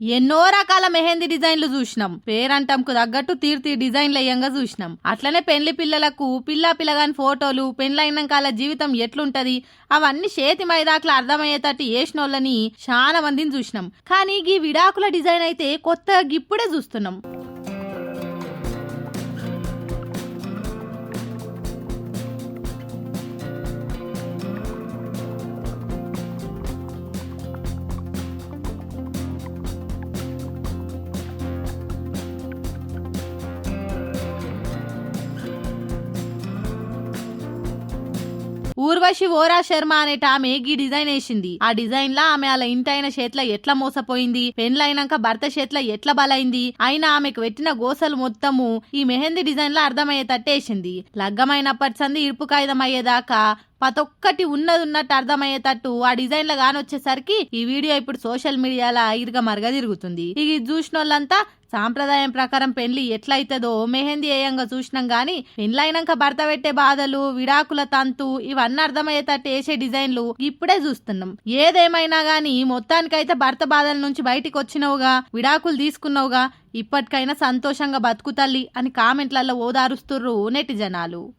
ఎన్నో రకాల మెహందీ డిజైన్లు చూసినాం. పేరంటంకు తగ్గట్టు తీర్తి డిజైన్లు అయ్యంగా చూసినాం. అట్లనే పెళ్లి పిల్లలకు పిల్లగాని ఫోటోలు, పెళ్లైనాక జీవితం ఎట్లుంటది అవన్నీ చేతి మైదాకులు అర్థమయ్యేటట్టు వేసినోళ్ళని చాలా మందిని చూసినాం. కానీ ఈ విడాకుల డిజైన్ అయితే కొత్తగా ఇప్పుడే చూస్తున్నాం. ఊర్వశి ఓరా శర్మ అనేట ఆమె ఈ డిజైన్ వేసింది. ఆ డిజైన్ లా ఆమె అలా ఇంటైన చేతిలో ఎట్లా మోసపోయింది, పెండ్లైనాక భర్త చేతిలో ఎట్లా బలైంది, అయినా ఆమెకు పెట్టిన గోసలు మొత్తము ఈ మెహందీ డిజైన్ లో అర్థమయ్యేటట్టేసింది. లగ్గమైనప్పటి సంది ఇరుపు కాగితం అయ్యేదాకా ప్రతొక్కటి ఉన్నట్టు అర్థమయ్యేటట్టు ఆ డిజైన్ లో కానొచ్చేసరికి ఈ వీడియో ఇప్పుడు సోషల్ మీడియాలో ఇరుగా మరగా తిరుగుతుంది. ఇది చూసిన వాళ్ళంతా సాంప్రదాయం ప్రకారం పెళ్లి ఎట్లయితదో మెహందీ ఏయంగా చూసినాం గాని పెళ్లైనాక భర్త పెట్టే బాధలు, విడాకుల తంతు ఇవన్నీ అర్థమయ్యేటట్టు వేసే డిజైన్లు ఇప్పుడే చూస్తున్నాం. ఏదేమైనా గాని మొత్తానికైతే భర్త బాధల నుంచి బయటికి వచ్చినవుగా, విడాకులు తీసుకున్నావుగా, ఇప్పటికైనా సంతోషంగా బతుకు తల్లి అని కామెంట్లలో ఓదారుస్తుర్రు నెటిజనాలు.